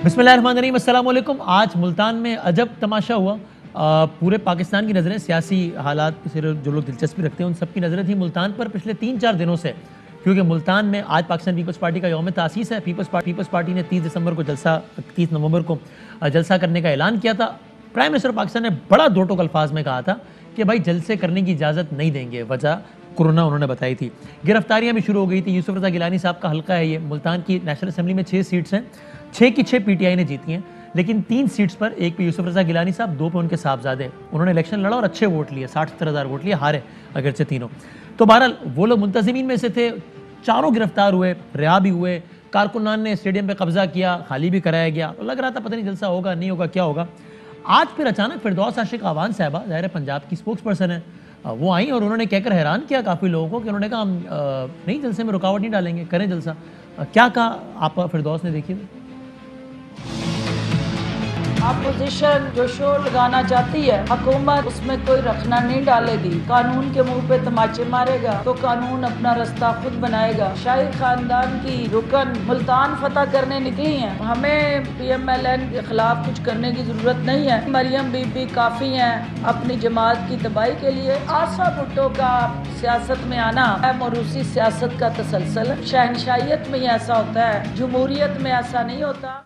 बिस्मिल्लाहिर्रहमानिर्रहीम, अस्सलाम वालेकुम। आज मुल्तान में अजब तमाशा हुआ। पूरे पाकिस्तान की नज़रें, सियासी हालात से जो लोग दिलचस्पी रखते हैं उन सब की नज़रें थी मुल्तान पर पिछले 3-4 दिनों से, क्योंकि मुल्तान में आज पाकिस्तान पीपल्स पार्टी का यौम तासीस है। पीपल्स पार्टी ने 30 नवंबर को जलसा करने का ऐलान किया था। प्राइम मिनिस्टर पाकिस्तान ने बड़ा दो टोक अल्फाज में कहा था कि भाई जलसे करने की इजाज़त नहीं देंगे, वजह कोरोना उन्होंने बताई थी। गिरफ्तारियां भी शुरू हो गई थी। यूसुफ रज़ा गिलानी साहब का हल्का है ये। मुल्तान की नेशनल असेंबली में 6 सीट्स हैं, 6 की 6 पीटीआई ने जीती हैं, लेकिन 3 सीट्स पर, एक पे यूसुफ रज़ा गिलानी साहब, 2 पे उनके साहबजादे, उन्होंने इलेक्शन लड़ा और अच्छे वोट लिए, 60-70 हज़ार वोट लिए, हारे अगरचे तीनों। तो बहरहाल वो लोग मुंतज़िमीन में से थे, चारों गिरफ्तार हुए, रिहा भी हुए। कारकुनान ने स्टेडियम पर कब्जा किया, खाली भी कराया गया। तो लग रहा था पता नहीं जलसा होगा नहीं होगा, क्या होगा। आज फिर अचानक फिरदौस आशिक आवान साहबा, ज़ाहिर है पंजाब की स्पोक्स पर्सन है, वो आई और उन्होंने कहकर हैरान किया काफ़ी लोगों को कि उन्होंने कहा हम नहीं जलसे में रुकावट नहीं डालेंगे, करें जलसा। क्या कहा आप फिरदौस ने, देखिए। अपोजिशन जो शोर लगाना चाहती है, हुकूमत उसमें कोई रखना नहीं डालेगी। कानून के मुंह पे तमाचे मारेगा तो कानून अपना रास्ता खुद बनाएगा। शाही खानदान की रुकन मुल्तान फतह करने निकली हैं। हमें PMLN के खिलाफ कुछ करने की जरूरत नहीं है। मरियम बीबी काफी हैं अपनी जमात की तबाही के लिए। आसफा भुट्टो का सियासत में आना मरूसी सियासत का तसलसल। शहनशाहियत में ही ऐसा होता है, जमहूरियत में ऐसा नहीं होता।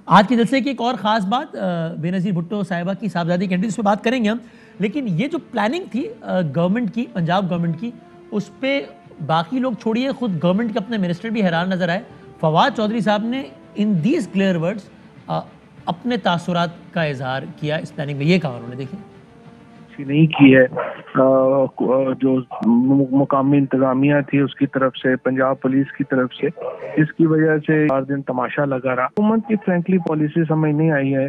आज के जलसे की एक और ख़ास बात, बेनज़ीर भुट्टो साहिबा की साहबजादी कैंडिडेट, इस पर बात करेंगे हम। लेकिन ये जो प्लानिंग थी गवर्नमेंट की, पंजाब गवर्नमेंट की, उस पर बाकी लोग छोड़िए, खुद गवर्नमेंट के अपने मिनिस्टर भी हैरान नज़र आए। फवाद चौधरी साहब ने इन दीज क्लियर वर्ड्स अपने तासुरात का इजहार किया इस प्लानिंग में। ये कहा उन्होंने, देखिए। नहीं की है जो मुकामी इंतजामिया थी उसकी तरफ से, पंजाब पुलिस की तरफ से, इसकी वजह से 4 दिन तमाशा लगा रहा। हुकूमत की फ्रेंकली पॉलिसी समझ नहीं आई है।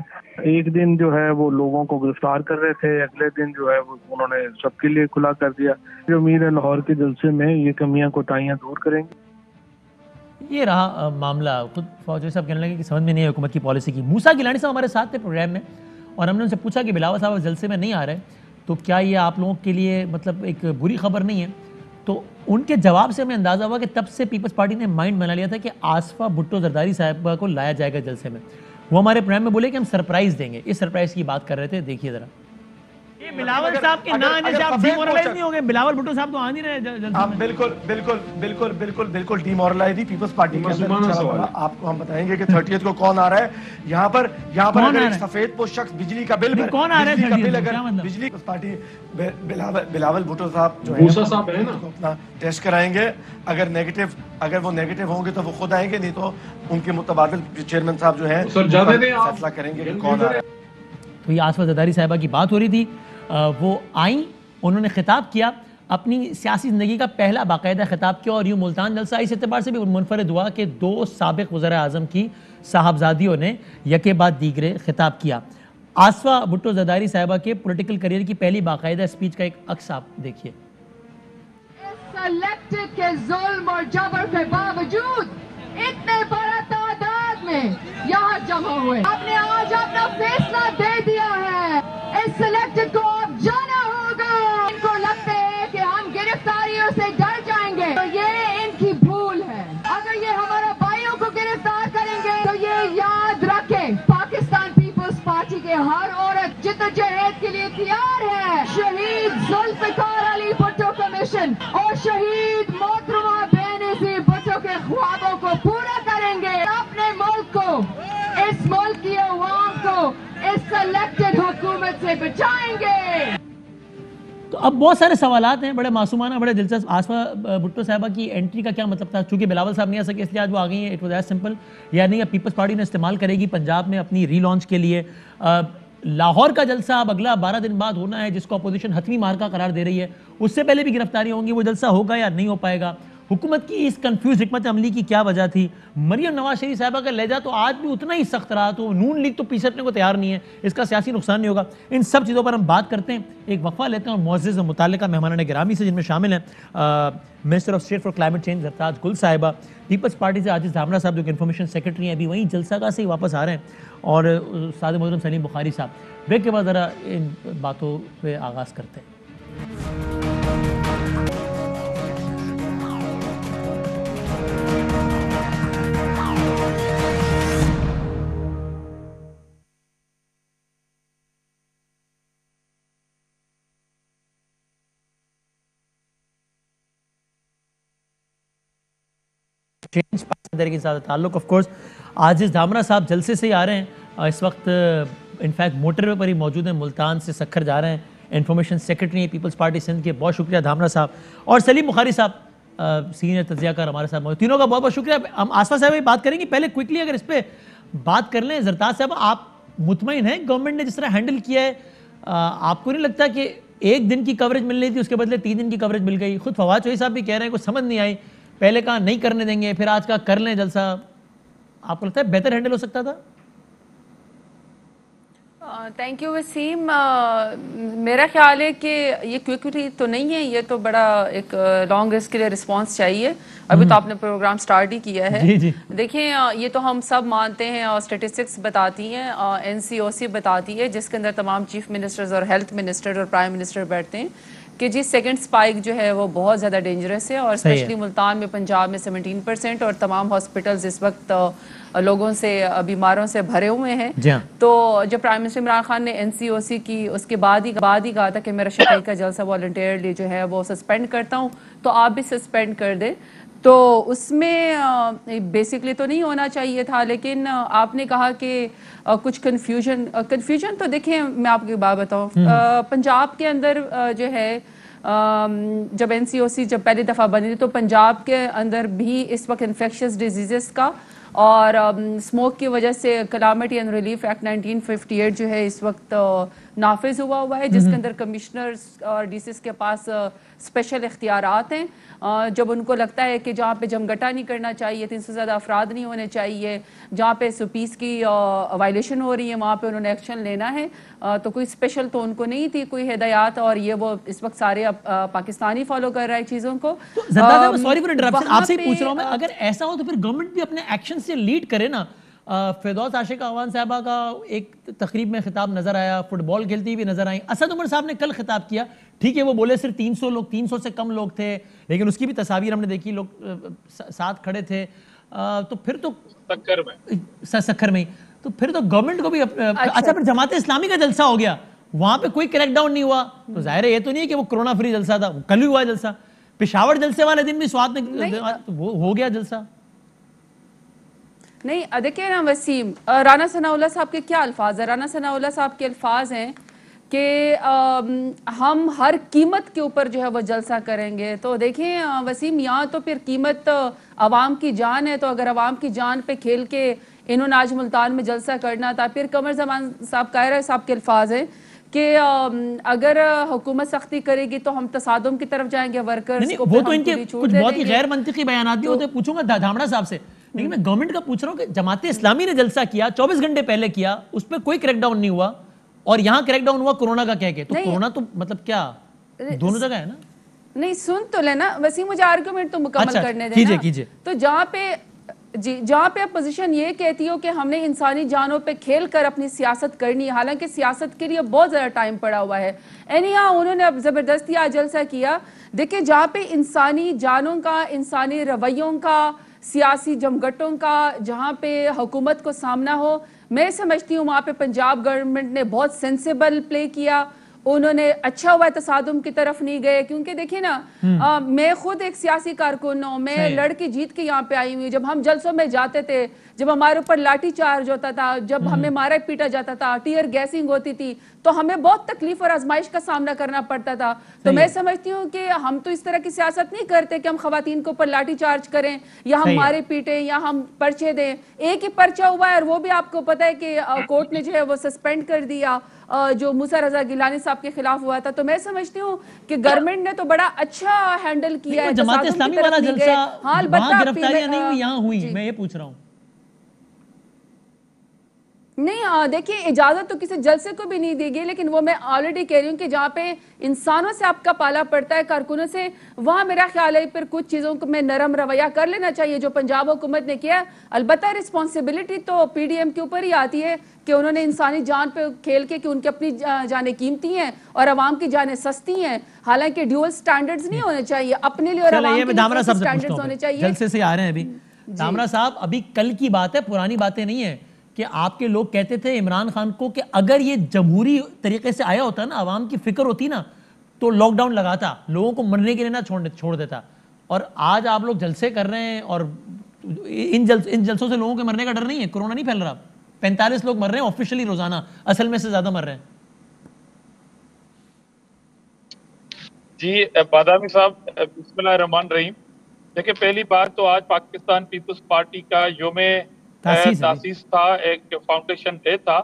एक दिन जो है वो लोगों को गिरफ्तार कर रहे थे, अगले दिन जो है वो उन्होंने सबके लिए खुला कर दिया। जो उम्मीद है लाहौर के जलसे में ये कमियां कोताहियां दूर करेंगे। ये रहा मामला। खुद फौजी साहब कहने लगे कि समझ में नहीं है हुकूमत की पॉलिसी की। मूसा गिलानी साहब हमारे साथ थे प्रोग्राम में और हमने उनसे पूछा कि बिलावल साहब जलसे में नहीं आ रहे तो क्या ये आप लोगों के लिए मतलब एक बुरी खबर नहीं है? तो उनके जवाब से हमें अंदाज़ा हुआ कि तब से पीपल्स पार्टी ने माइंड बना लिया था कि आसफा भुट्टो जरदारी साहब को लाया जाएगा जलसे में। वो हमारे प्रोग्राम में बोले कि हम सरप्राइज़ देंगे। इस सरप्राइज़ की बात कर रहे थे, देखिए ज़रा। ये बिलावल साहब के ना आने से आप डिमोरलाइज नहीं हो गए? बिलावल भुट्टो साहब तो आ नहीं रहे जलसे में। बिल्कुल डिमोरलाइज थी पीपल्स पार्टी के अंदर। आपको हम बताएंगे कि 30th को कौन आ रहा है यहाँ पर अगर एक सफेद पोश शख्स बिजली का बिल कौन आ रहा है? बिजली पार्टी बिलावल भुट्टो साहब जो है ना अपना टेस्ट कराएंगे। अगर वो नेगेटिव होंगे तो वो खुद आएंगे, नहीं तो उनके मुतबादिल चेयरमैन साहब जो है फैसला करेंगे कि कौन आ रहा है। तो ये आसफा जरदारी साहिबा की बात हो रही थी। वो आई, उन्होंने खिताब किया, अपनी सियासी ज़िंदगी का पहला बाकायदा खिताब किया और यूँ मुल्तान जलसा इस एतबार से भी मुनफरद हुआ कि 2 साबिक़ वज़ीर आज़म की साहबजादियों ने यके बाद दीगरे खिताब किया। आसफा भुट्टो जरदारी साहिबा के पॉलिटिकल करियर की पहली बाकायदा स्पीच का एक अक्स आप देखिए। के जुल्म और जबर के बावजूद इतने बड़ा तादाद में यहाँ जमा हुए, आपने आज अपना फैसला दे दिया है। इस सिलेक्टेड को अब जाना होगा। इनको लगता है कि हम गिरफ्तारियों से डर जाएंगे, तो ये इनकी भूल है। अगर ये हमारे भाइयों को गिरफ्तार करेंगे तो ये याद रखें, पाकिस्तान पीपल्स पार्टी के हर औरत जिद्दोजहद के लिए तैयार है। शहीद जुल्फिकार अली भुट्टो कमीशन और शहीद मोहतरमा बेनज़ीर भुट्टो के ख्वाबों को पूरा करेंगे। अपने मुल्क को, इस मुल्क की अवाम को इस सिलेक्टेड हुकूमत से बचाएंगे। तो अब बहुत सारे सवालात हैं, बड़े मासूमाना, बड़े दिलचस्प। आसफा भुट्टो साहिबा की एंट्री का क्या मतलब था? चूंकि बिलावल साहब नहीं आ सके इसलिए आज वो आ गई हैं। It was as simple. या नहीं, अब पीपल्स पार्टी ने इस्तेमाल करेगी पंजाब में अपनी रीलॉन्च के लिए। लाहौर का जलसा अब अगला 12 दिन बाद होना है, जिसको अपोजिशन हतमी मार्का करार दे रही है। उससे पहले भी गिरफ्तारी होंगी। वो जलसा होगा या नहीं हो पाएगा? हुकूमत की इस कंफ्यूज हिकमत अमली की क्या वजह थी? मरियम नवाज शरीफ साहिबा का लहजा तो आज भी उतना ही सख्त रहा, तो नून लीग तो पीछे हटने को तैयार नहीं है, इसका सियासी नुकसान नहीं होगा। इन सब चीज़ों पर हम बात करते हैं। एक वक्फा लेते हैं और मुअज़्ज़िज़ व मुतअल्लिक़ा मेहमानान गिरामी से, जिनमें शामिल हैं minister of state for climate change Sartaj Gul साहिबा, पीपल्स पार्टी से आजिज़ धामरा साहब जो कि इन्फॉर्मेशन सेक्रेटरी हैं, अभी वहीं जलसागाह से ही वापस आ रहे हैं, और उस्ताद मोहतरम सलीम बुखारी साहब। ब्रेक के बाद ज़रा इन बातों पर आगाज़ करते हैं। चेंज पाकिस्तान तहरीक इंसाफ से ताल्लुक। ऑफ कोर्स आजिज धामरा साहब जलसे से ही आ रहे हैं, इस वक्त इनफैक्ट मोटरवे पर ही मौजूद हैं, मुल्तान से सक्खर जा रहे हैं, इन्फॉर्मेशन सेक्रेटरी पीपल्स पार्टी सिंध के। बहुत शुक्रिया धामरा साहब। और सलीम बुखारी साहब सीनियर तज्जियाकार हमारे साथ मौजूद, तीनों का बहुत बहुत शुक्रिया। हम आसफा साहब बात करेंगे, पहले क्विकली अगर इस पर बात कर लें, जरताज साहब आप मुतमईन हैं गवर्नमेंट ने जिस तरह हैंडल किया है? आपको नहीं लगता कि एक दिन की कवरेज मिल रही थी उसके बदले 3 दिन की कवरेज मिल गई? खुद फवाद चौधरी साहब भी कह रहे हैं कुछ समझ नहीं आई, पहले कहा नहीं करने देंगे, फिर आज कहा कर लें जलसा। आपको लगता है बेहतर हैंडल हो सकता था? Thank you Waseem. मेरा ख्याल है कि ये क्विकली तो नहीं है, ये तो बड़ा एक लॉन्ग इसके लिए रिस्पांस चाहिए। अभी तो आपने प्रोग्राम स्टार्ट ही किया है। जी जी। देखें ये तो हम सब मानते हैं और स्टेटिस्टिक्स बताती हैं, NCOC बताती है जिसके अंदर तमाम चीफ मिनिस्टर्स और हेल्थ मिनिस्टर और प्राइम मिनिस्टर बैठते हैं कि जी सेकंड स्पाइक जो है वो बहुत ज़्यादा डेंजरस है और स्पेशली मुल्तान में, पंजाब में 17% और तमाम हॉस्पिटल्स इस वक्त लोगों से, बीमारों से भरे हुए हैं। तो जब प्राइम मिनिस्टर इमरान खान ने NCOC की उसके बाद ही कहा था कि मेरा शफई का जलसा वॉलंटियरली जो है वो सस्पेंड करता हूँ, तो आप भी सस्पेंड कर दें। तो उसमें बेसिकली तो नहीं होना चाहिए था, लेकिन आपने कहा कि कुछ कन्फ्यूजन तो देखें मैं आपको बात बताऊँ, पंजाब के अंदर जो है जब NCOC जब पहली दफ़ा बनी थी तो पंजाब के अंदर भी इस वक्त इन्फेक्शियस डिजीज़ का और स्मोक की वजह से कलामिटी एंड रिलीफ एक्ट 1958 जो है इस वक्त नाफिज हुआ है, जिसके अंदर कमिश्नर्स और DCs के पास स्पेशल इख्तियारात हैं। जब उनको लगता है कि जहाँ पे जमघटा नहीं करना चाहिए, 300 से ज़्यादा अफराद नहीं होने चाहिए, जहाँ पे SOPs की वायलेशन हो रही है वहाँ पे उन्होंने एक्शन लेना है। तो कोई स्पेशल तो उनको नहीं थी कोई हिदायत, और ये वो इस वक्त सारे पाकिस्तानी फॉलो कर रहा है चीज़ों को। सॉरी फॉर इंटरप्शन, आपसे पूछ रहा हूँ मैं, अगर ऐसा हो तो फिर गवर्नमेंट भी अपने एक्शन से लीड करे ना। फिरदौस आशिक अवान साहबा का एक तकरीब में खिताब नजर आया, फुटबॉल खेलती हुई नजर आई। असद उमर साहब ने कल खिताब किया, ठीक है वो बोले सिर्फ 300 लोग, 300 से कम लोग थे, लेकिन उसकी भी तस्वीर हमने देखी, लोग साथ खड़े थे। तो फिर तो सक्खर में तो फिर तो गवर्नमेंट को भी अच्छा फिर जमात इस्लामी का जलसा हो गया, वहां पे कोई क्रैकडाउन नहीं हुआ, तो जाहिर है ये तो नहीं है कि वो कोरोना फ्री जलसा था, कल ही हुआ जलसा। पेशावर जलसे वाले दिन भी स्वाद में वो हो गया जलसा। नहीं देखिए ना वसीम, राना सनाउल्लाह साहब के क्या अल्फाज है? राना सनाउल्लाह साहब के अल्फाज हैं कि हम हर कीमत के ऊपर जो है वो जलसा करेंगे। तो देखें वसीम, यहाँ तो फिर कीमत अवाम की जान है, तो अगर अवाम की जान पे खेल के इन्होंने आज मुल्तान में जलसा करना था। फिर कमर जमान साहब कायरा साहब के अल्फाज हैं कि अगर हुकूमत सख्ती करेगी तो हम तसादुम की तरफ जाएंगे, वर्कर्स को। वो तो इनके कुछ बहुत ही गैर मंतिकी बयानात भी होते, पूछूंगा धामड़ा साहब से, लेकिन मैं गवर्नमेंट का पूछ रहा हूँ कि जमात इस्लामी ने जलसा किया, 24 घंटे पहले किया, उस पर कोई क्रैकडाउन नहीं हुआ, और यहाँ क्रैकडाउन हुआ कोरोना का कह के। तो कोरोना तो मतलब क्या दोनों जगह है ना? नहीं सुन तो लेना वसीम, मुझे आर्गुमेंट तो मुकम्मल करने देना। कीजिए। तो जहाँ पे पोजीशन ये कहती हो कि हमने इंसानी जानों पे खेल कर अपनी सियासत करनी है, हालांकि सियासत के लिए बहुत ज़्यादा टाइम पड़ा हुआ है। एनीहाउ उन्होंने अब ज़बरदस्ती आज जलसा किया। देखिए जहाँ पे इंसानी जानों का, इंसानी रवैयों का, सियासी जमघटों का जहाँ पे हुकूमत को सामना हो, मैं समझती हूँ वहाँ पे पंजाब गवर्नमेंट ने बहुत सेंसिबल प्ले किया। उन्होंने अच्छा हुआ तसादुम की तरफ नहीं गए, क्योंकि देखिए ना मैं खुद एक सियासी कारकुन हूँ, मैं लड़की जीत के यहाँ पे आई हुई। जब हम जलसों में जाते थे, जब हमारे ऊपर लाठी चार्ज होता था, जब हमें मारा पीटा जाता था, टीयर गैसिंग होती थी, तो हमें बहुत तकलीफ और आजमाइश का सामना करना पड़ता था। तो मैं समझती हूँ कि हम तो इस तरह की सियासत नहीं करते कि हम खवातीन के ऊपर लाठी चार्ज करें या हम मारे पीटे या हम पर्चे दें। एक ही पर्चा हुआ है और वो भी आपको पता है कि कोर्ट ने जो है वो सस्पेंड कर दिया, जो मूसा रजा गिलानी साहब के खिलाफ हुआ था। तो मैं समझती हूँ कि गवर्नमेंट ने तो बड़ा अच्छा हैंडल किया है। जमात इस्लामी वाला जलसा वहां गिरफ्तारियां नहीं हुई, यहाँ हुई, मैं ये पूछ रहा हूँ। नहीं देखिए, इजाजत तो किसी जलसे को भी नहीं दी गई, लेकिन वो मैं ऑलरेडी कह रही हूँ कि जहाँ पे इंसानों से आपका पाला पड़ता है, कारकुनों से, वहाँ मेरा ख्याल है फिर कुछ चीज़ों को में नरम रवैया कर लेना चाहिए, जो पंजाब हुकूमत ने किया। अलबत्ता रिस्पॉन्सिबिलिटी तो PDM के ऊपर ही आती है कि उन्होंने इंसानी जान पे खेल के, कि उनकी अपनी जानें कीमती हैं और आवाम की जानें सस्ती हैं। हालांकि ड्यूअल स्टैंडर्ड्स नहीं होने चाहिए, अपने लिए और अवाम के लिए स्टैंडर्ड्स होने चाहिए। जलसे से आ रहे हैं अभी धामरा साहब, अभी कल की बात है, पुरानी बातें नहीं है कि आपके लोग कहते थे इमरान खान को कि अगर ये जमहूरी तरीके से आया होता ना, आवाम की फिक्र होती ना, तो लॉकडाउन लगाता, लोगों को मरने के लिए ना छोड़ देता। और आज आप लोग जलसे कर रहे हैं और इन जलसों से लोगों के मरने का डर नहीं है? कोरोना नहीं फैल रहा, 45 लोग मर रहे हैं ऑफिशियली रोजाना, असल में से ज्यादा मर रहे हैं। जी बादामी साहब, बिस्मिल्लाहिर्रहमानिर्रहीम। देखिए, पहली बात तो आज पाकिस्तान पीपल्स पार्टी का योमे तासीस था, एक फाउंडेशन डे था,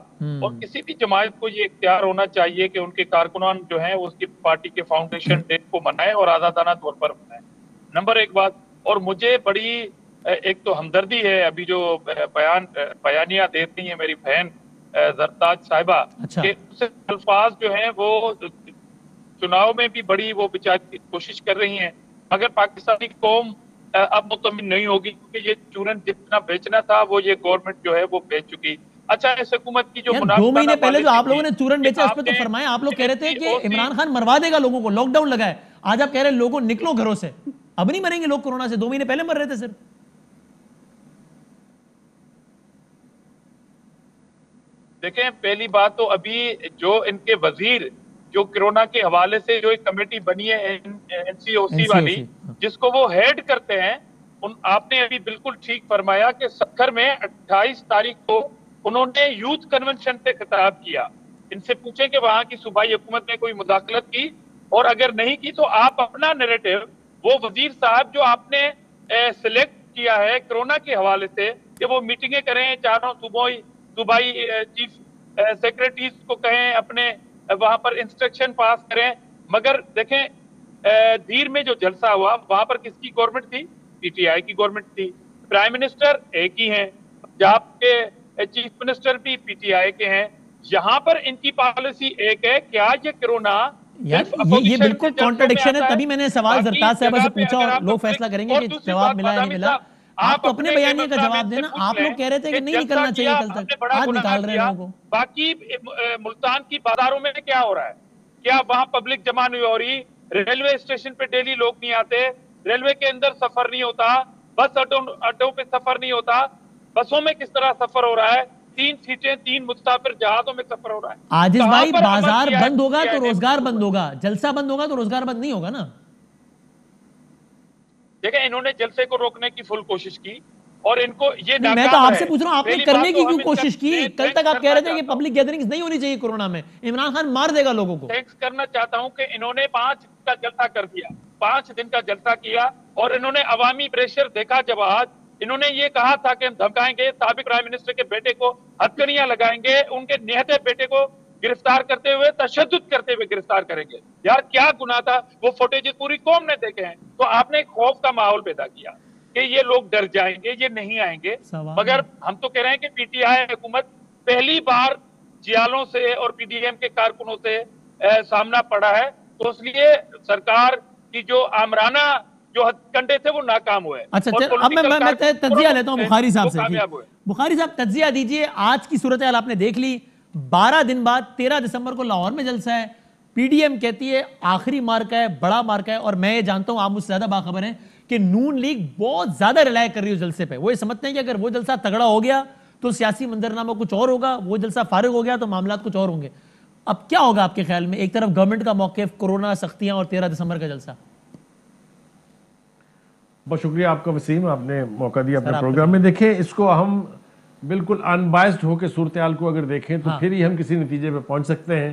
और किसी भी जमात को ये इख्तियार होना चाहिए कि उनके कारकुनान जो हैं वो उसकी पार्टी के फाउंडेशन डे को मनाएं और आज़ादाना तौर पर मनाएं। नंबर एक बात। और मुझे बड़ी एक तो हमदर्दी है, अभी जो बयानिया देती है मेरी बहन जरताज साहिबा, के उससे अल्फाज जो हैं वो चुनाव में भी बड़ी वो बेचारी कोशिश कर रही हैं, मगर पाकिस्तानी कौम अब मुतमिन नहीं होगी, क्योंकि ये चूरन जितना बेचना था वो ये गवर्नमेंट जो है वो बेच चुकी। अच्छा, इस हुकूमत की जो 2 महीने पहले जो आप लोगों ने चूरन बेचा उस पर तो फरमाया, आप लोग कह रहे थे कि इमरान खान मरवा देगा लोगों को, लॉकडाउन लगाए। आज आप कह रहे हैं लोगों निकलो घरों से। अब नहीं मरेंगे लोग कोरोना से, 2 महीने पहले मर रहे थे सिर्फ। देखें, पहली बात तो अभी जो इनके वजीर जो कोरोना के हवाले से जो एक कमेटी बनी है एनसीओसी वाली, जिसको वो हेड करते हैं, आपने अभी बिल्कुल ठीक फरमाया कि सक्खर में 28 तारीख को उन्होंने यूथ कन्वेंशन पे खिताब किया। इनसे पूछें कि वहां की सूबाई हुकूमत ने कोई मुदाखलत की, और अगर नहीं की तो आप अपना नैरेटिव, वो वजीर साहब जो आपने सिलेक्ट किया है कोरोना के हवाले से, कि वो मीटिंगें करें, चारों सूबाई चीफ सेक्रेटरीज को कहें, अपने वहां पर इंस्ट्रक्शन पास करें। मगर देखें, धीर में जो जलसा हुआ वहां पर किसकी गवर्नमेंट थी? पीटीआई की गवर्नमेंट थी। प्राइम मिनिस्टर एक ही हैं, जहाँ के चीफ मिनिस्टर भी पीटीआई के हैं। यहाँ पर इनकी पॉलिसी एक है। क्या ये कोरोना ये बिल्कुल कॉन्ट्रडिक्शन है। तभी मैंने सवाल जरताज साहब से पूछा और लोग फैसला करेंगे कि जवाब मिला या नहीं मिला। आप तो अपने बयानिए का जवाब देना। आप लोग कह रहे थे कि नहीं निकलना चाहिए कल तक, आज निकाल रहे हैं लोगों को। बाकी मुल्तान की बाजारों में क्या हो रहा है? क्या वहां पब्लिक जमा नहीं हो रही? रेलवे स्टेशन पे डेली लोग नहीं आते, रेलवे के अंदर सफर नहीं होता, बस अड्डों पे सफर नहीं होता, बसों में किस तरह सफर हो रहा है? 3 सीटें, 3 मुसाफिर जहाजों में सफर हो रहा है। आजिज भाई, बाजार बंद होगा तो रोजगार बंद होगा, जलसा बंद होगा तो रोजगार बंद नहीं होगा ना। देखिए, इन्होंने जलसे को रोकने की फुल कोशिश की, और इनको ये मैं तो आपसे पूछ रहा हूं, आपने करने की क्यों कोशिश की? कल तक आप कह रहे थे कि पब्लिक गैदरिंग्स नहीं होनी चाहिए कोरोना में, इमरान खान मार देगा लोगों को। थैंक्स करना चाहता हूं कि इन्होंने 5 का जलसा कर दिया, 5 दिन का जलसा किया, और इन्होंने अवामी प्रेशर देखा। जब आज इन्होंने ये कहा था कि हम धमकाएंगे, साबिक प्राइम मिनिस्टर के बेटे को हथकड़ियां लगाएंगे, उनके निहत्ते बेटे को गिरफ्तार करते हुए, तशद्दुद करते हुए गिरफ्तार करेंगे। यार क्या गुनाह था? वो फुटेज पूरी कौम ने देखे हैं। तो आपने खौफ का माहौल पैदा किया कि ये लोग डर जाएंगे, ये नहीं आएंगे। मगर हम तो कह रहे हैं कि पीटीआई हुकूमत पहली बार जियालों से और पीडीएम के कारकुनों से सामना पड़ा है, तो इसलिए सरकार की जो आमराना जो हथकंडे थे वो नाकाम हुए। अच्छा, अब मैं तज्जिया लेता हूं बुखारी साहब से। बुखारी साहब, तज्जिया दीजिए। आज की सूरत हाल आपने देख ली। 12 दिन बाद 13 दिसंबर को लाहौर में जलसा है। पीडीएम कहती है आखिरी मार्का है, बड़ा मार्का है, और मैं ये जानता हूं, आप मुझसे ज्यादा बाखबर हैं कि नून लीग बहुत ज्यादा रिलाय कर रही है जलसे पे। वो ये समझते हैं कि अगर वो जलसा तगड़ा हो गया तो सियासी मंजरनामा कुछ और होगा, वो जलसा फारिग हो गया तो मामला कुछ और होंगे। अब क्या होगा आपके ख्याल में? एक तरफ गवर्नमेंट का मौक़िफ़, कोरोना सख्तियां, और 13 दिसंबर का जलसा। बहुत शुक्रिया आपका वसीम, आपने मौका दिया अपने प्रोग्राम में। देखें, इसको हम बिल्कुल अनबायस्ड होकर सूरत हाल को अगर देखें तो फिर ही हम किसी नतीजे पे पहुंच सकते हैं।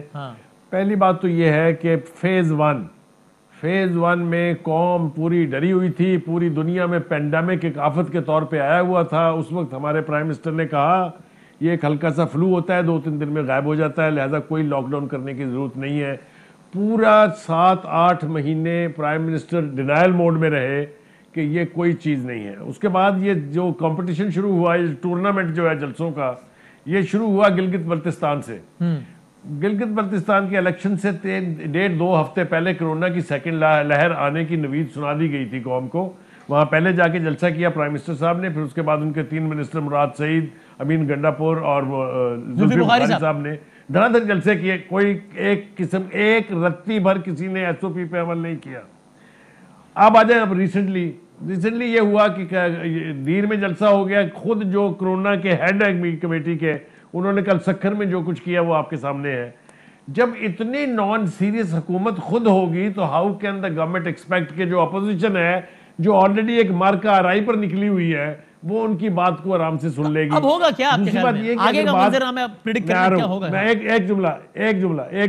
पहली बात तो ये है कि फेज़ 1 में कौम पूरी डरी हुई थी, पूरी दुनिया में पेंडेमिक एक आफत के तौर पे आया हुआ था। उस वक्त हमारे प्राइम मिनिस्टर ने कहा ये एक हल्का सा फ्लू होता है, 2-3 दिन में गायब हो जाता है, लिहाजा कोई लॉकडाउन करने की ज़रूरत नहीं है। पूरा 7-8 महीने प्राइम मिनिस्टर डिनायल मोड में रहे कि ये कोई चीज़ नहीं है। उसके बाद ये जो कंपटीशन शुरू हुआ, ये टूर्नामेंट जो है जलसों का, ये शुरू हुआ गिलगित बल्तिस्तान से। गिलगित बल्तिस्तान के इलेक्शन से 1.5-2 हफ्ते पहले कोरोना की सेकंड लहर आने की नवीद सुना दी गई थी कौम को। वहाँ पहले जाके जलसा किया प्राइम मिनिस्टर साहब ने, फिर उसके बाद उनके 3 मिनिस्टर मुराद सईद, अमीन गंडापुर और जुल्फी बुखारी साहब ने धड़ाधड़ जलसे किए। कोई एक रत्ती भर किसी ने SOP पे अमल नहीं किया। अब आ जाए, अब रिसेंटली ये हुआ कि दीर में जलसा हो गया। खुद जो कोरोना के हेड कमेटी के, उन्होंने कल सक्खर में जो कुछ किया वो आपके सामने है। जब इतनी नॉन सीरियस हुकूमत खुद होगी तो how can the government expect के जो अपोजिशन है, जो ऑलरेडी एक मार्का आरआई पर निकली हुई है, वो उनकी बात को आराम से सुन लेगी। अब होगा क्या आपके ख्याल में? आगे का मंजर प्रेडिक्ट करना क्या होगा? मैं एक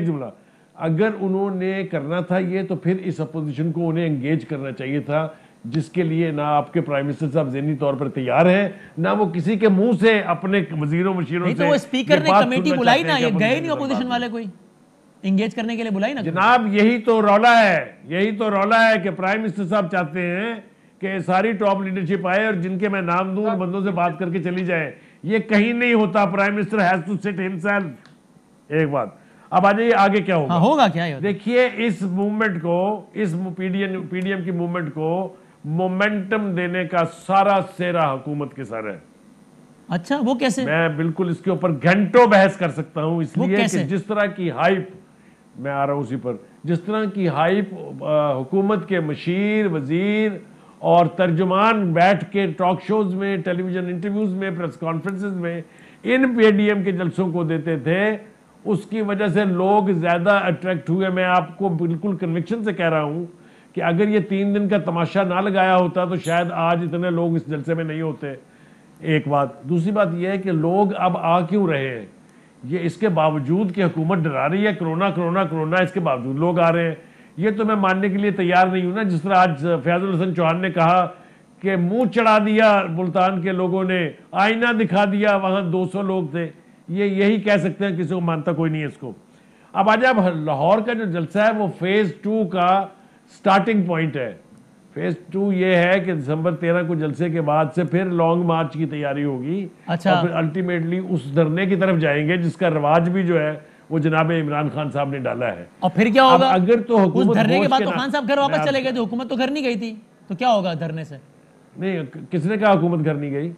जुमला अगर उन्होंने करना था ये, तो फिर इस अपोजिशन को उन्हें एंगेज करना चाहिए था, जिसके लिए ना आपके प्राइम मिनिस्टर साहब ज़हनी तौर पर तैयार हैं, ना वो किसी के मुंह से अपने वजीरों मशीरों से। तो वो स्पीकर ने कमेटी बुलाई ना, ये गए नहीं अपोजिशन वाले कोई एंगेज करने के लिए बुलाई ना जनाब। यही तो रौला है कि प्राइम मिनिस्टर साहब चाहते हैं कि सारी टॉप लीडरशिप आए और जिनके मैं नाम दूं उन बंदों से बात करके चली जाए। ये कहीं नहीं होता। Prime minister has to sit himself. एक बात। अब आ जाइए आगे क्या होगा। होगा क्या? देखिए इस मूवमेंट को, इस पीडीएम की मूवमेंट को मोमेंटम देने का सारा सेहरा हुकूमत के सर है। अच्छा, वो कैसे? मैं बिल्कुल इसके ऊपर घंटों बहस कर सकता हूं, इसलिए कि जिस तरह की हाइप, मैं आ रहा हूं उसी पर, जिस तरह की हाइप हुकूमत के मशीर, वजीर और तर्जुमान बैठ के टॉक शोज में, टेलीविजन इंटरव्यूज में, प्रेस कॉन्फ्रेंसेस में इन पीडीएम के जलसों को देते थे, उसकी वजह से लोग ज्यादा अट्रैक्ट हुए। मैं आपको बिल्कुल कन्विक्शन से कह रहा हूं कि अगर ये 3 दिन का तमाशा ना लगाया होता तो शायद आज इतने लोग इस जलसे में नहीं होते। एक बात। दूसरी बात यह है कि लोग अब आ क्यों रहे हैं, ये इसके बावजूद कि हुकूमत डरा रही है, कोरोना, इसके बावजूद लोग आ रहे हैं। ये तो मैं मानने के लिए तैयार नहीं हूं ना। जिस तरह आज फैजुल हसन चौहान ने कहा कि मुंह चढ़ा दिया मुल्तान के लोगों ने, आईना दिखा दिया, वहां 200 लोग थे। ये यही कह सकते हैं, किसी को मानता कोई नहीं है इसको। अब आज लाहौर का जो जलसा है वो फेज 2 का स्टार्टिंग पॉइंट है। फेज 2 ये है कि दिसंबर 13 को जलसे के बाद से फिर लॉन्ग मार्च की तैयारी होगी। अच्छा। और फिर अल्टीमेटली उस धरने की तरफ जाएंगे जिसका रिवाज भी जो है वो जनाब इमरान खान साहब ने डाला है। और फिर क्या होगा? अगर तो उस धरने के बाद तो खान साहब घर वापस चले गए थे, हुकूमत तो घर नहीं गई थी, तो क्या होगा धरने से? नहीं, किसने कहा हुकूमत घर नहीं गई?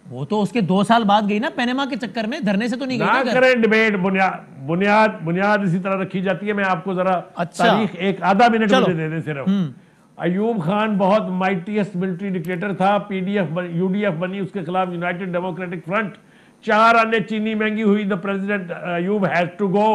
वो तो उसके 2 साल बाद गई ना, पैनामा के चक्कर में, धरने से तो नहीं गई ना करें डिबेट। बुनियाद इसी तरह रखी जाती है। मैं आपको जरा तारीख एक आधा मिनट मुझे दे दें सिर्फ। अयूब खान बहुत माइटीएस्ट मिलिट्री डिक्टेटर था। यूडीएफ बनी, उसके खिलाफ यूनाइटेड डेमोक्रेटिक फ्रंट, 4 आने चीनी महंगी हुई, the president Ayub has to go.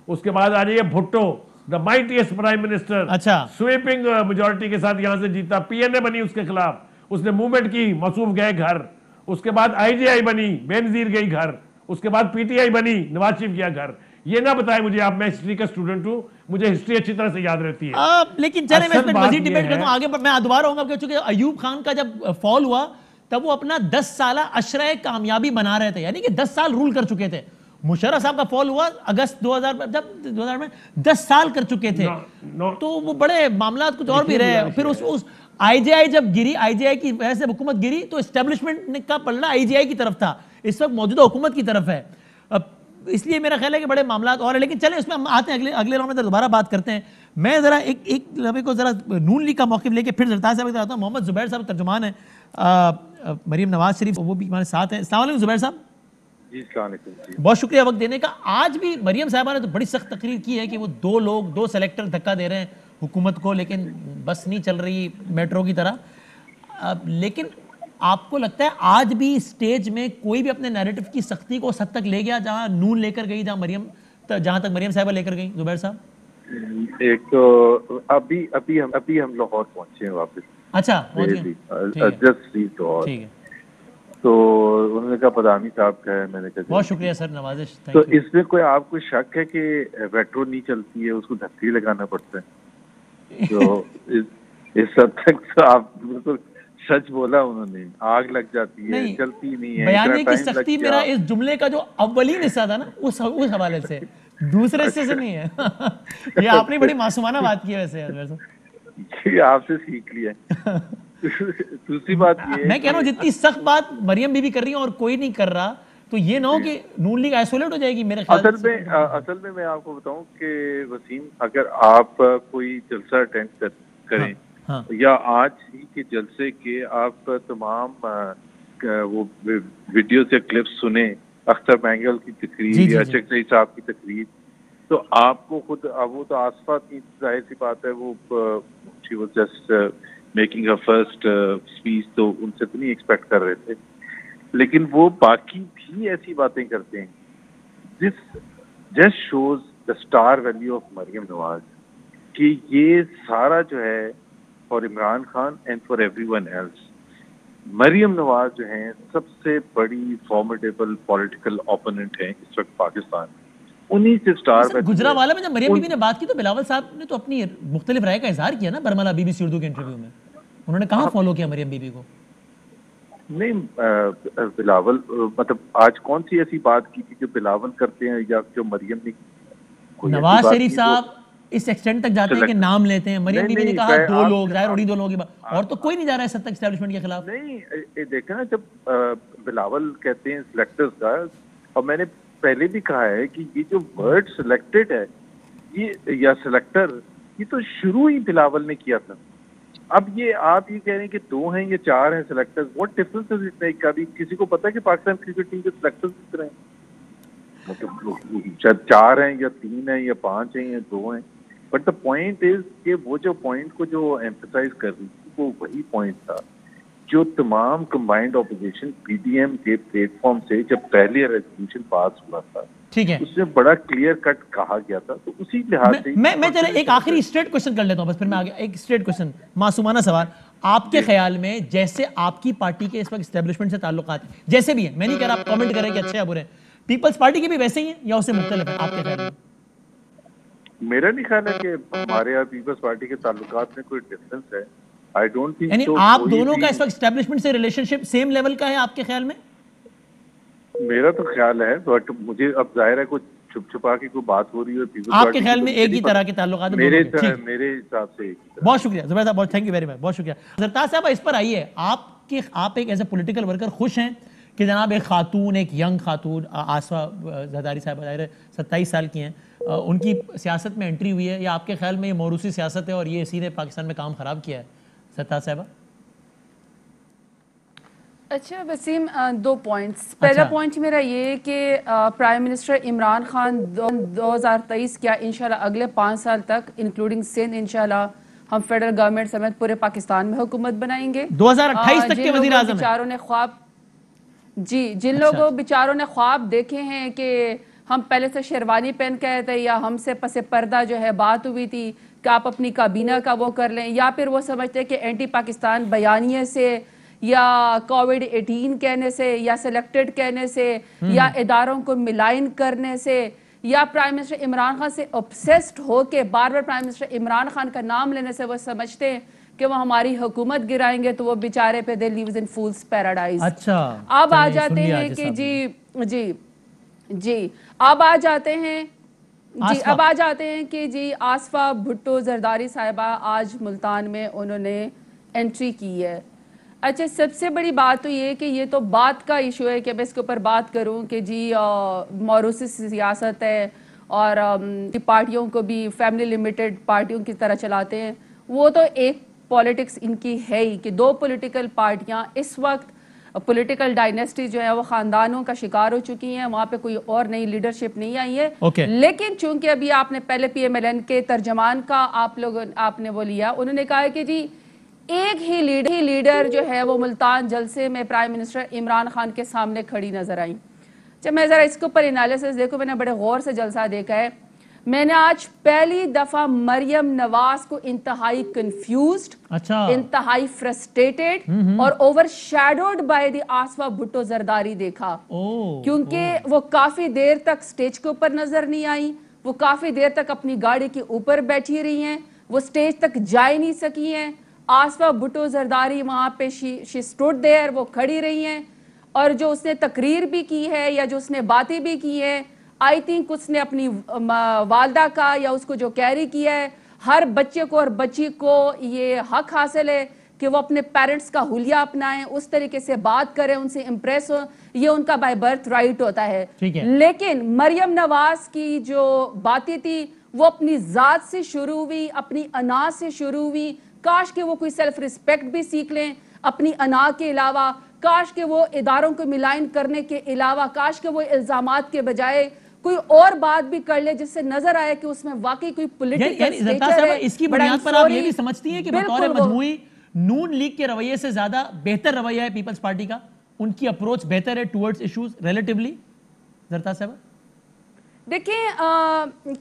उसके बाद आ जाइए Bhutto, the mightiest prime minister, sweeping majority के साथ यहां से जीता। पीएनए बनी उसके खिलाफ, उसने मूवमेंट की, मसूफ गए घर। उसके बाद आईजीआई बनी, बेनजीर गई घर। उसके बाद पीटीआई बनी, नवाज शरीफ गया घर। ये ना बताए मुझे आप, मैं हिस्ट्री का स्टूडेंट हूं, मुझे हिस्ट्री अच्छी तरह से याद रहती है। लेकिन चले मैं मजीद डिबेट करता हूं आगे। मैं दोबारा होऊंगा, क्योंकि अयूब खान का जब फॉल हुआ तब वो अपना 10 साल अशरा कामयाबी बना रहे थे, यानी कि 10 साल रूल कर चुके थे। मुशर्रफ साहब का फॉल हुआ अगस्त 2000 में, 10 साल कर चुके थे। तो वो बड़े मामला कुछ और भी रहे। फिर उस आईजीआई जब गिरी, आईजीआई की वजह से हुकूमत गिरी, तो एस्टेब्लिशमेंट का पलड़ा आईजीआई की तरफ था, इस वक्त मौजूदा हुकूमत की तरफ है। इसलिए मेरा ख्याल है कि बड़े मामला और है। लेकिन चले उसमें हम आते हैं, अगले राउंड में दोबारा बात करते हैं। मैं जरा एक लम्हे को जरा नून लीग का मौक़िफ़ लेके फिर जरताज साहब की तरफ आता हूं। मोहम्मद जुबैर साहब तर्जुमान है मरीम नवाज शरीफ, वो भी हमारे साथ हैं। अस्सलाम वालेकुम जुबैर साहब। जी अस्सलाम वालेकुम। बहुत शुक्रिया वक्त देने का। आज भी मरीम साहबा ने तो बड़ी सख्त तकरीर की है कि वो 2 सेलेक्टर धक्का दे रहे हैं हुकूमत को, लेकिन बस नहीं चल रही मेट्रो की तरह। लेकिन आपको लगता है आज भी स्टेज में कोई भी अपने नैरेटिव की सख्ती को उस हद तक ले गया जहां नून लेकर गई, जहां तक मरियम साहिबा लेकर गई? जुबैर साहब, एक तो अभी हम लाहौर पहुंचे हैं वापस। अच्छा, ठीक है। तो उन्होंने कहा पदानी साहब का है, मैंने कहा बहुत शुक्रिया सर, नवाजिश। तो इसमें कोई आपको शक है कि मेट्रो नहीं चलती है, उसको धक्के लगाना पड़ता है? तो इस हद तक तो आप बिल्कुल सच बोला उन्होंने। आग लग जाती है, चलती नहीं है। बयानी की सख्ती मेरा इस जुमले का जो अव्वलीन हिस्सा था ना, उस हवाले से, दूसरे हिस्से से नहीं है। ये आपने बड़ी मासूमाना बात की है वैसे। ये आपसे सीख लिया। दूसरी बात ये, मैं कह रहा हूँ जितनी सख्त बात मरियम बीबी कर रही है और कोई नहीं कर रहा, तो ये ना हो कि नून लीग आइसोलेट हो जाएगी मेरे ख्याल से। असल में मैं आपको बताऊं कि वसीम, अगर आप कोई जलसा अटेंड करें, हाँ। या आज ही के जलसे के आप तमाम वो वीडियोस या क्लिप्स सुने, अख्तर बैंगल की तकरीर या चकरी साहब की तकरीर, तो आपको खुद, वो तो आसफा की जाहिर सी बात है, वो she was just making her first speech, तो उनसे तो नहीं एक्सपेक्ट कर रहे थे, लेकिन वो बाकी भी ऐसी बातें करते हैं this just shows the star value of Maryam Nawaz, कि ये सारा जो है for Imran Khan and for everyone else, Maryam Nawaz जो हैं सबसे बड़ी फॉर्मिडेबल पॉलिटिकल ओपोनेंट हैं इस वक्त पाकिस्तान। उन्हीं से स्टार गुजरावाला में जब मरियम बीबी ने बात की तो बिलावल साहब ने तो अपनी मुख्तलिफ राय का इजहार किया ना बरमला BBC उर्दू के इंटरव्यू में। उन्होंने कहाँ फॉलो किया मरियम बीबी को? नहीं, बिलावल मतलब आज कौन सी ऐसी बात की थी जो बिलावल करते हैं या जो मरियम ने? नवाज शरीफ साहब इस एक्सटेंट तक जाते हैं कि नाम लेते हैं। मरियम बीबी ने कहा 2 लोग, जाहिर और 2 लोगों की बात, और तो कोई नहीं जा रहा है सत्ता एस्टैब्लिशमेंट के खिलाफ। नहीं, देखे ना, जब बिलावल कहते हैं सिलेक्टर्स का, और मैंने पहले भी कहा है कि ये जो वर्ड सिलेक्टेड है ये या सिलेक्टर, ये तो शुरू ही बिलावल ने किया था। अब ये आप ये कह रहे हैं कि 2 हैं या 4 हैं selectors, what difference is it make? कभी किसी को पता है कि पाकिस्तान क्रिकेट टीम के सिलेक्टर्स कितने हैं? मतलब शायद 4 हैं या 3 हैं या 5 हैं या 2 हैं, बट द पॉइंट इज कि वो जो पॉइंट को जो एम्फसाइज कर रही थी वो वही पॉइंट था जो तमाम कंबाइंड ऑपोजिशन PDM के प्लेटफॉर्म से जब पहले रेजोल्यूशन पास हुआ था, ठीक है, उसमें बड़ा क्लियर कट कहा गया था। तो उसी लिहाज से मैं चले एक आखिरी स्ट्रेट क्वेश्चन कर लेता हूं, बस फिर मैं आगे एक स्ट्रेट क्वेश्चन, मासूमाना सवाल। आपके ख्याल में जैसे आपकी पार्टी के इस वक्त एस्टेब्लिशमेंट से ताल्लुकात हैं, जैसे भी हैं, मैं नहीं कह रहा आप कमेंट करें कि अच्छे या बुरे, पीपल्स पार्टी के भी वैसे ही हैं या उससे मुख्तलिफ है आपके ख्याल में? मेरा नहीं ख्याल है कि हमारे यहाँ पीपल्स पार्टी के ताल्लुकात में कोई डिफरेंस है। I don't think. यानी आप दोनों का इस वक्त एस्टेब्लिशमेंट से रिलेशनशिप सेम लेवल का है आपके ख्याल में? मेरा तो ख्याल है, बट मुझे अब जाहिर है कुछ छुप छुपा के कोई बात हो रही है पीपल्स आपके ख्याल में एक ही तरह के ताल्लुकात है? मेरे हिसाब से एक ही। बहुत शुक्रिया जुबैर साहब, बहुत थैंक यू वेरी मच, बहुत शुक्रिया। सरताज साहब इस पर आइए, आप एक एज ए पॉलिटिकल वर्कर खुश हैं कि जनाब एक खातून, एक यंग खातून आसफा जरदारी साहब 27 साल की हैं, उनकी सियासत में एंट्री हुई है, या आपके ख्याल में ये मौरूसी सियासत है और ये इसी ने पाकिस्तान में काम खराब किया है? सरताज साहबा। अच्छा वसीम, 2 पॉइंट्स। पहला पॉइंट मेरा ये कि प्राइम मिनिस्टर इमरान खान 2023 क्या इंशाल्लाह अगले 5 साल तक इंक्लूडिंग सिंध इंशाल्लाह हम फेडरल गवर्नमेंट समेत पूरे पाकिस्तान में हुकूमत बनाएंगे। 2028 तक के वज़ीर आज़म बेचारों ने ख्वाब जिन लोगों बेचारों ने ख्वाब देखे हैं कि हम पहले से शेरवानी पहन के आए थे या हमसे पसे पर्दा जो है बात हुई थी कि आप अपनी काबीना का वो कर लें, या फिर वो समझते हैं कि एंटी पाकिस्तान बयानिए से या कोविड-18 कहने से या सिलेक्टेड कहने से या इदारों को मिलाइन करने से या प्राइम मिनिस्टर इमरान खान से ऑब्सेस्ड हो के बार बार प्राइम मिनिस्टर इमरान खान का नाम लेने से वो समझते हैं कि वो हमारी हुकूमत गिराएंगे, तो वो बेचारे पे दे लिव्स इन फूल्स पैराडाइज। अच्छा, अब आ जाते हैं कि जी अब आ जाते हैं कि जी आसफा भुट्टो जरदारी साहिबा आज मुल्तान में उन्होंने एंट्री की है। अच्छा, सबसे बड़ी बात तो ये कि ये तो बात का इशू है कि मैं इसके ऊपर बात करूं कि जी मौरूसी सियासत है और पार्टियों को भी फैमिली लिमिटेड पार्टियों की तरह चलाते हैं। वो तो एक पॉलिटिक्स इनकी है ही कि 2 पॉलिटिकल पार्टियां इस वक्त पॉलिटिकल डायनेस्टी जो है वो खानदानों का शिकार हो चुकी हैं, वहां पे कोई और नई लीडरशिप नहीं आई है। लेकिन चूंकि अभी आपने पहले PMLN के तर्जमान का आपने वो लिया, उन्होंने कहा है कि जी एक ही लीडर जो है वो मुल्तान जलसे में प्राइम मिनिस्टर इमरान खान के सामने खड़ी नजर आई। जब मैं जरा इसके ऊपर एनालिसिस देखो, मैंने बड़े गौर से जलसा देखा है। मैंने आज पहली दफा मरियम नवाज को इंतहाई कंफ्यूज्ड, इंतहाई फ्रस्ट्रेटेड और overshadowed by the Aseefa Bhutto Zardari देखा, क्योंकि वो काफी देर तक स्टेज के ऊपर नजर नहीं आई, वो काफी देर तक अपनी गाड़ी के ऊपर बैठी रही हैं, वो स्टेज तक जा ही नहीं सकी हैं। आसफा भुट्टो जरदारी वहां पे शी स्टूड देयर, वो खड़ी रही हैं, और जो उसने तकरीर भी की है या जो उसने बातें भी की है, आई थिंक उसने अपनी वालदा का या उसको जो कैरी किया है, हर बच्चे को और बच्ची को ये हक हासिल है कि वो अपने पेरेंट्स का हुलिया अपनाएं, उस तरीके से बात करें, उनसे इम्प्रेस हो, ये उनका बाय बर्थ राइट होता है। लेकिन मरियम नवाज की जो बातें थी वो अपनी जात से शुरू हुई, अपनी अना से शुरू हुई। काश के वो कोई सेल्फ रिस्पेक्ट भी सीख लें अपनी अना के अलावा, काश के वो इदारों को मिलाइन करने के अलावा, काश के वो इल्जामात के बजाय कोई और बात भी कर ले जिससे नजर आए कि उसमें वाकई कोई पॉलिटिकल स्टेचर है। इसकी बुनियाद पर आप ये भी समझती हैं कि बतौर मजमूई नून लीग के रवैये से ज्यादा बेहतर रवैया है पीपल्स पार्टी का, उनकी अप्रोच बेहतर है टुवर्ड्स इश्यूज रिलेटिवली? जरताज साहब देखिए,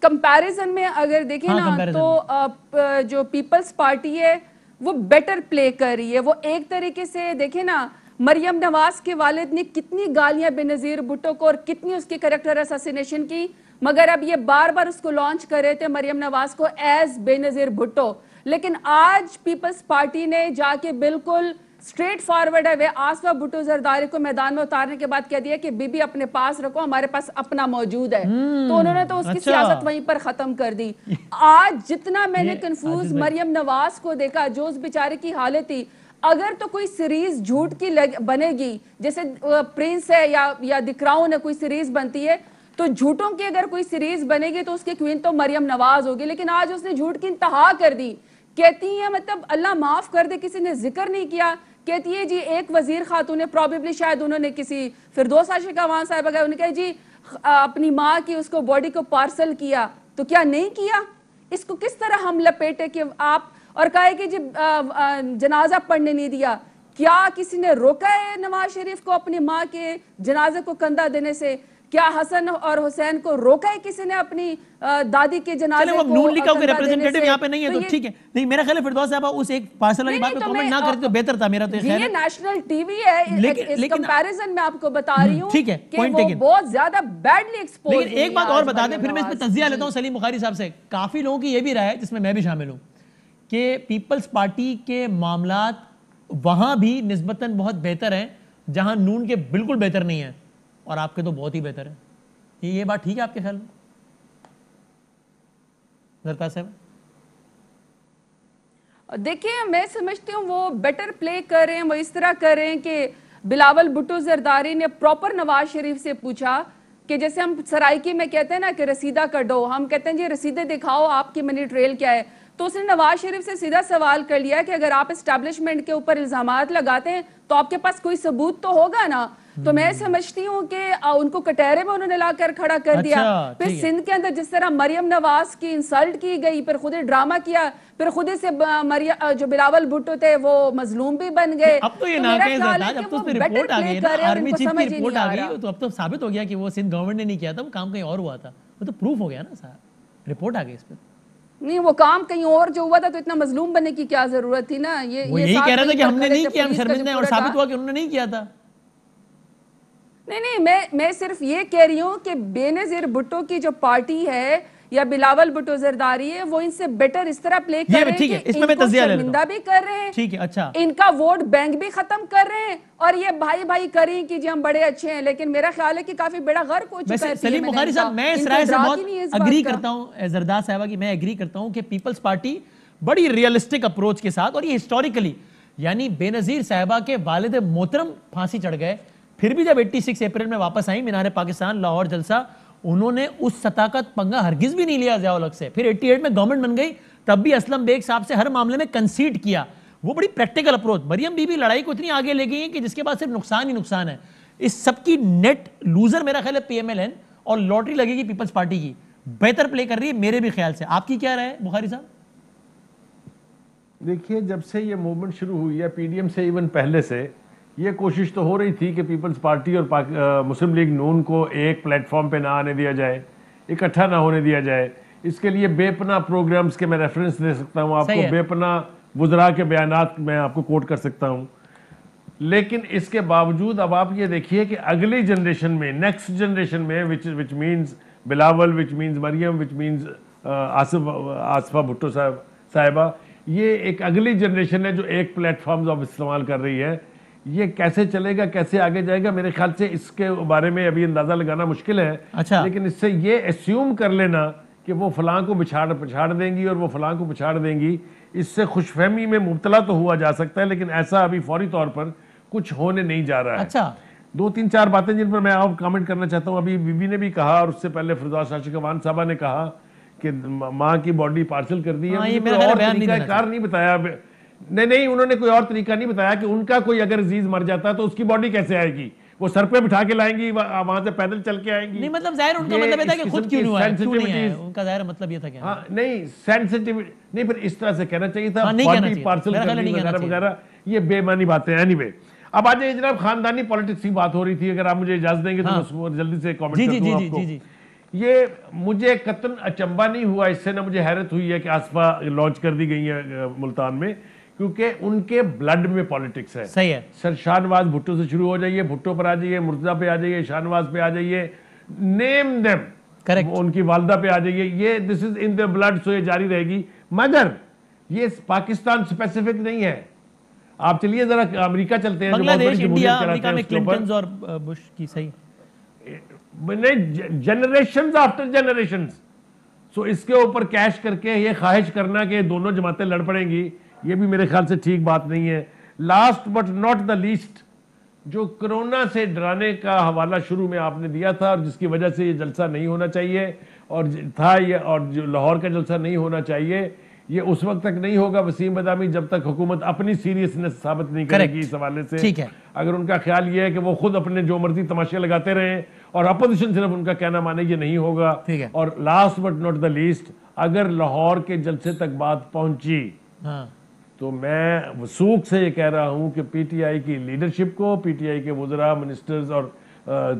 कंपैरिजन में अगर देखें ना तो जो पीपल्स पार्टी है वो बेटर प्ले कर रही है। वो एक तरीके से देखे ना, मरियम नवाज के वालिद ने कितनी गालियां बेनजीर भुट्टो को और कितनी उसकी कैरेक्टर असैसिनेशन की, मगर अब ये बार बार उसको लॉन्च कर रहे थे मरियम नवाज को एज बेनजीर भुट्टो। लेकिन आज पीपल्स पार्टी ने जाके बिल्कुल स्ट्रेट फॉरवर्ड है वे आसफा भुट्टो जरदारी को मैदान में उतारने के बाद कह दिया कि बीबी अपने पास रखो, हमारे पास अपना मौजूद है। तो उन्होंने तो उसकी सियासत वहीं पर खत्म कर दी। आज जितना मैंने कंफ्यूज मरियम नवाज को देखा, जो उस बेचारे की हालत थी, अगर तो कोई सीरीज झूठ की बनेगी, जैसे प्रिंस है या द क्राउन है, कोई सीरीज बनती है, तो झूठों की अगर कोई सीरीज बनेगी तो उसकी क्वीन तो मरियम नवाज होगी। लेकिन आज उसने झूठ की इंतहा कर दी। कहती है मतलब अल्लाह माफ कर दे, किसी ने जिक्र नहीं किया। कहती है जी एक वजीर खातून ने प्रॉबेबली शायद उन्होंने किसी फिरदौस आशिक अवान साहिबा का उन्होंने कहा जी अपनी माँ की उसको बॉडी को पार्सल किया, तो क्या नहीं किया? इसको किस तरह हम लपेटे कि आप, और कहा कि जी जनाजा पढ़ने नहीं दिया। क्या किसी ने रोका है नवाज शरीफ को अपनी माँ के जनाजे को कंधा देने से? क्या हसन और हुसैन को रोका है किसी ने अपनी दादी के जनाजे को? नून लीग का कोई रिप्रेजेंटेटिव यहाँ पे नहीं है, तो ठीक है। नहीं, मेरा ख्याल है फिरदौस साहब उस एक पार्सल वाली बात पे कमेंट ना करते तो बेहतर था। मेरा तो ख्याल है ये नेशनल टीवी है, इस कंपैरिजन में आपको बता रही हूँ, ठीक है, पॉइंट टेकन, बहुत ज्यादा बैडली एक्सपोज। लेकिन एक बात और बता दें, फिर मैं इस पे तज्जिया लेता हूँ सलीम बुखारी साहब से। काफी लोगों की ये भी राय है, जिसमें मैं भी शामिल हूँ, कि पीपल्स पार्टी के मामलात वहां भी निस्बतन बहुत बेहतर हैं जहां नून के बिल्कुल बेहतर नहीं है, और आपके तो बहुत ही बेहतर है। ये बात ठीक है आपके ख्याल में जरता साहब? देखिए, मैं समझती हूँ वो बेटर प्ले कर रहे हैं, वो इस तरह कर रहे हैं कि बिलावल भुट्टो जरदारी ने प्रॉपर नवाज शरीफ से पूछा कि जैसे हम सराइकी में कहते हैं ना कि रसीदा कटो, हम कहते हैं जी रसीदे दिखाओ आपकी मनी ट्रेल क्या है। तो उसने नवाज शरीफ से सीधा सवाल कर लिया कि अगर आप एस्टैब्लिशमेंट के ऊपर इल्जामात लगाते हैं तो आपके पास कोई सबूत तो होगा ना। तो मैं समझती हूँ कि उनको कटहरे में उन्होंने लाकर खड़ा कर दिया। फिर सिंध के अंदर जिस तरह मरियम नवाज की इंसल्ट की गई, फिर खुद ही ड्रामा किया, फिर खुद ही से मरियम जो बिलावल भुट्टो थे वो मजलूम भी बन गए। अब तो ये ना कहें ज़रदार, अब तो उसमें रिपोर्ट आ गई ना, आर्मी चीफ की रिपोर्ट आ गई, तो अब तो साबित हो गया कि वो सिंध गवर्नमेंट ने नहीं किया था, वो काम कहीं और हुआ था। वो तो प्रूफ हो गया ना साहब, रिपोर्ट आ गई इस पर। नहीं, वो काम कहीं और जो हुआ था तो इतना मजलूम बनने की क्या जरूरत थी ना। ये यही कह रहा था कि हमने नहीं किया, हम शर्मिंदा हैं, और साबित हुआ कि उन्होंने नहीं किया था। नहीं, मैं सिर्फ ये कह रही हूँ कि बेनजीर भुट्टो की जो पार्टी है या बिलावल भुट्टो जरदारी है, वो इनसे बेटर इस तरह प्ले कर रहे हैं कि इसमें मैं तज़िया ले लेता हूं, भी कर रहे हैं, ठीक है, अच्छा, इनका वोट बैंक भी खत्म कर रहे हैं, और ये भाई भाई करें कि जी हम बड़े अच्छे हैं। लेकिन मेरा ख्याल है कि काफी बड़ा गर्क हो चुका है। सलीम बुखारी साहब, मैं इस राय से बहुत एग्री करता हूं, जरदार साहबा की मैं एग्री करता हूं कि पीपल्स पार्टी बड़ी रियलिस्टिक अप्रोच के साथ, और ये हिस्टोरिकली, यानी बेनजीर साहबा के वालिद मोहतरम फांसी चढ़ गए, फिर भी जब 86 अप्रैल में वापस आई मीनार पाकिस्तान लाहौर जलसा, उन्होंने उस सतह का पंगा हरगिज भी नहीं लिया ज़िया-उल-हक से। फिर 88 में गवर्नमेंट बन गई, तब भी असलम बेग साहब से हर मामले में कंसीड किया। वो बड़ी प्रैक्टिकल अप्रोच। मरियम बीबी लड़ाई को इतनी आगे ले गई है कि जिसके बाद सिर्फ नुकसान ही नुकसान है। इस सबकी नेट लूजर मेरा ख्याल है पीएमएलएन, और लॉटरी लगेगी पीपल्स पार्टी की। बेहतर प्ले कर रही है मेरे भी ख्याल से। आपकी क्या राय है बुखारी साहब? देखिए, जब से ये मूवमेंट शुरू हुई है, पीडीएम से इवन पहले से ये कोशिश तो हो रही थी कि पीपल्स पार्टी और मुस्लिम लीग नून को एक प्लेटफॉर्म पे ना आने दिया जाए, इकट्ठा ना होने दिया जाए। इसके लिए बेपना प्रोग्राम्स के मैं रेफरेंस दे सकता हूँ आपको, बेपना वुज़रा के बयानात मैं आपको कोट कर सकता हूँ। लेकिन इसके बावजूद अब आप ये देखिए कि अगली जनरेशन में, नेक्स्ट जनरेशन में, which means Bilawal, which means Maryam, which means Aseefa Bhutto साहिबा, ये एक अगली जनरेशन है जो एक प्लेटफॉर्म अब इस्तेमाल कर रही है। ये कैसे चलेगा, कैसे आगे जाएगा, मेरे ख्याल से इसके बारे में अभी अंदाजा लगाना मुश्किल है। अच्छा। लेकिन इससे ये एस्यूम कर लेना कि वो फलां को पछाड़ देंगी और वो फलां को पछाड़ देंगी, इससे खुशफहमी में मुब्तला तो हुआ जा सकता है, लेकिन ऐसा अभी फौरी तौर पर कुछ होने नहीं जा रहा है। अच्छा, 2-3-4 बातें जिन पर मैं और कमेंट करना चाहता हूँ। अभी बीबी ने भी कहा, और उससे पहले फिरदौस आशिक अवान साहबा ने कहा कि माँ की बॉडी पार्सल कर दी है। कार नहीं बताया, नहीं, उन्होंने कोई और तरीका नहीं बताया कि उनका कोई अगर अजीज मर जाता है तो उसकी बॉडी कैसे आएगी, वो सर पे बिठा के लाएंगी, वहां से पैदल चल के आएंगी। नहीं, मतलब जाहिर उनका मतलब ये था कि खुद क्यों नहीं आया, क्यों नहीं आया, उनका जाहिर मतलब ये था क्या? हाँ, नहीं सेंसिटिविटी नहीं, पर इस तरह से कहना चाहिए था, बॉडी पार्सल वगैरह, ये बेमानी बातें। एनीवे, अब आज जनाब खानदानी पॉलिटिक्स की बात हो रही थी, अगर आप मुझे इजाजत देंगे तो मैं जल्दी से कमेंट कर दूं आपको। ये मुझे कतन अचंबा नहीं हुआ इससे, ना मुझे हैरत हुई है कि आसफा लॉन्च कर दी गई है मुल्तान में, क्योंकि उनके ब्लड में पॉलिटिक्स है। सही है सर, शाहनवाज भुट्टो से शुरू हो जाइए, भुट्टो पर आ जाइए, मुर्तजा पे आ जाइए, शाहनवाज पे आ जाइए, नेम देम, करेक्ट, उनकी वालदा पे आ जाइए, ये this is in the blood, so ये जारी रहेगी। मगर ये पाकिस्तान स्पेसिफिक नहीं है। आप चलिए जरा अमेरिका चलते हैं, बांग्लादेश, इंडिया, अमेरिका में क्लिंटन और बुश की, सही नहीं, जनरेशंस आफ्टर जनरेशंस। सो इसके ऊपर कैश करके ये ख्वाहिश करना कि दोनों जमातें लड़ पड़ेंगी, ये भी मेरे ख्याल से ठीक बात नहीं है। Last but not the least, जो कोरोना से डराने का हवाला शुरू में आपने दिया था और जिसकी वजह से ये जलसा नहीं होना चाहिए और था ये, और जो लाहौर का जलसा नहीं होना चाहिए, ये उस वक्त तक नहीं होगा वसीम बदामी जब तक हुकूमत अपनी सीरियसनेस साबित नहीं करेगी इस हवाले से। ठीक है, अगर उनका ख्याल ये है कि वो खुद अपने जो मर्जी तमाशे लगाते रहे और अपोजिशन सिर्फ उनका कहना माने, ये नहीं होगा। ठीक है। और last but not the least, अगर लाहौर के जलसे तक बात पहुंची, हाँ, तो मैं वसूख से ये कह रहा हूं कि पीटीआई की लीडरशिप को, पीटीआई के वज़रा, मिनिस्टर्स और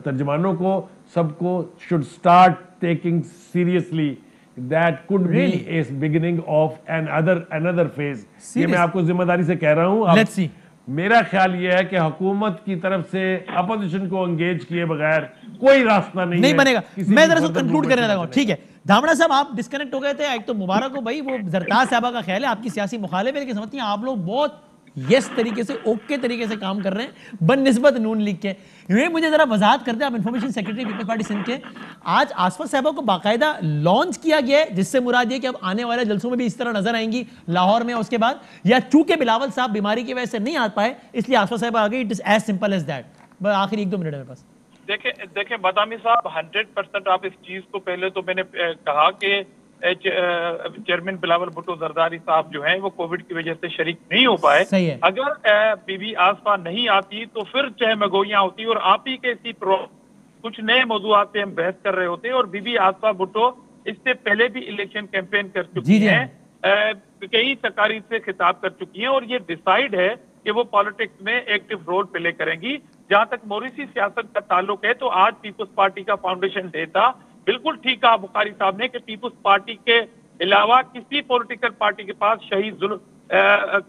तर्जमानों को, सबको should start taking seriously that could be A beginning of another phase. ये मैं आपको जिम्मेदारी से कह रहा हूं। लेट्स सी, मेरा ख्याल यह है कि हुकूमत की तरफ से अपोजिशन को एंगेज किए बगैर कोई रास्ता नहीं बनेगा। मैं दरअसल कंक्लूड करने लगा हूं। ठीक है धामड़ा साहब, आप डिस्कनेक्ट हो गए थे। एक तो मुबारक हो भाई, वो जरताज साहबा का ख्याल है आपकी सियासी मुखालिफ है, लेकिन समझती हैं आप लोग बहुत यस तरीके से, ओके तरीके से काम कर रहे हैं बनिस्बत नून लीग के। ये मुझे जरा वजाहत करते हैं, आप इंफॉर्मेशन सेक्रेटरी पीपल्स पार्टी सिंध के, आज आसफा साहबा को बाकायदा लॉन्च किया गया है, जिससे मुराद ये कि अब आने वाले जलसों में भी इस तरह नजर आएंगी लाहौर में उसके बाद, या चूंकि बिलावल साहब बीमारी की वजह से नहीं आ पाए इसलिए आसफा साहबा आ गई? It is as simple as that. आखिरी 1-2 मिनट मेरे पास। देखें बदामी साहब, 100% आप इस चीज को, पहले तो मैंने कहा कि चेयरमैन बिलावल भुट्टो जरदारी साहब जो हैं वो कोविड की वजह से शरीक नहीं हो पाए। सही है। अगर बीबी आसफा नहीं आती तो फिर चहमगोइयां होती और आप ही के इसी कुछ नए मौजूआत पे हम बहस कर रहे होते और बीबी आसफा भुट्टो इससे पहले भी इलेक्शन कैंपेन कर चुकी हैं, कई तकारीर से खिताब कर चुकी हैं और ये डिसाइड है कि वो पॉलिटिक्स में एक्टिव रोल प्ले करेंगी। जहां तक मॉरिसी सियासत का ताल्लुक है तो आज पीपुल्स पार्टी का फाउंडेशन डे था। बिल्कुल ठीक कहा बुखारी साहब ने कि पीपुल्स पार्टी के अलावा किसी पॉलिटिकल पार्टी के पास शहीद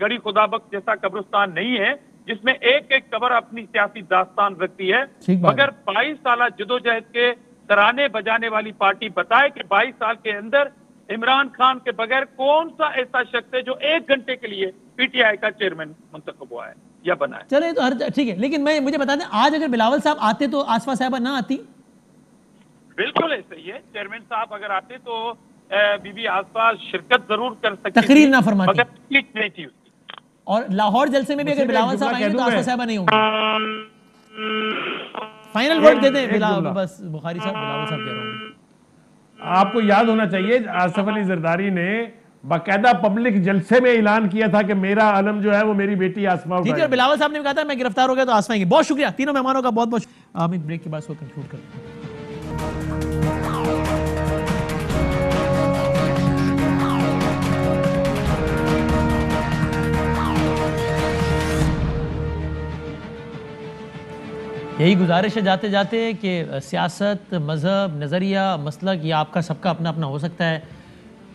गड़ी खुदाबख्श जैसा कब्रिस्तान नहीं है जिसमें एक एक कब्र अपनी सियासी दास्तान रखती है। मगर 22 साल जदोजहद के तराने बजाने वाली पार्टी बताए कि 22 साल के अंदर इमरान खान के बगैर कौन सा ऐसा शख्स है जो 1 घंटे के लिए पीटीआई का चेयरमैन मुंतखब हुआ है या बना है। चले तो ठीक है, लेकिन मुझे बता दें, आज अगर बिलावल साहब आते तो आसफा साहबा ना आती? बिल्कुल ऐसा ही है। चेयरमैन साहब अगर आते तो बीबी आसफा शिरकत जरूर कर सकती, तकरीर ना फरमाती, मगर नहीं थी उसकी। और लाहौर जलसे में भी अगर बिलावल साहब आएंगे तो आसफा साहबा नहीं होंगे। फाइनल वर्ड दे दें बिलावल, बस बुखारी साहब, बिलावल साहब कह रहा हूं। आपको याद होना चाहिए आसफ अली जरदारी ने बाकायदा पब्लिक जलसे में ऐलान किया था कि मेरा अलम जो है वो मेरी बेटी आसमा उठाएगी। और बिलावल साहब ने कहा था मैं गिरफ्तार हो गया तो आसमाएंगे। बहुत शुक्रिया तीनों मेहमानों का, बहुत बहुत। हम ब्रेक के बाद इसको कंक्लूड करते हैं। यही गुजारिश है जाते जाते कि सियासत, मज़हब, नज़रिया, मसलक, ये आपका सबका अपना अपना हो सकता है।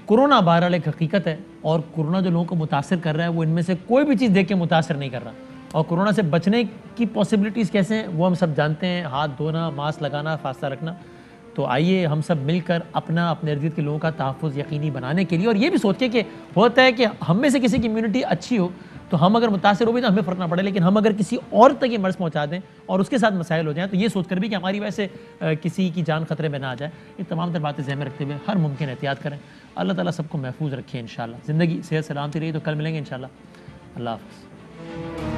कोरोना बहरहाल एक हकीकत है और कोरोना जो लोगों को मुतासर कर रहा है वो इनमें से कोई भी चीज़ देख के मुतासर नहीं कर रहा। और कोरोना से बचने की पॉसिबिलिटीज़ कैसे हैं वो हम सब जानते हैं, हाथ धोना, मास्क लगाना, फासला रखना। तो आइए हम सब मिलकर अपने इर्द गिर्द के लोगों का तहफ़्फ़ुज़ यकीनी बनाने के लिए, और ये भी सोच के कि होता है कि हम में से किसी की इम्यूनिटी अच्छी हो तो हम अगर मुतासर हो भी तो हमें फ़र्क ना पड़े, लेकिन हम अगर किसी और तक ये मर्ज़ पहुँचा दें और उसके साथ मसाइल हो जाएँ तो ये सोच कर भी कि हमारी वजह से किसी की जान ख़तरे में ना आ जाए, ये तमाम तर बातें ज़हन में रखते हुए हर मुमकिन एहतियात करें। अल्लाह ताला सबको महफूज रखे इंशाअल्लाह। ज़िंदगी सेहत सलामती रही तो कल मिलेंगे इंशाअल्लाह। अल्लाह हाफ़िज़।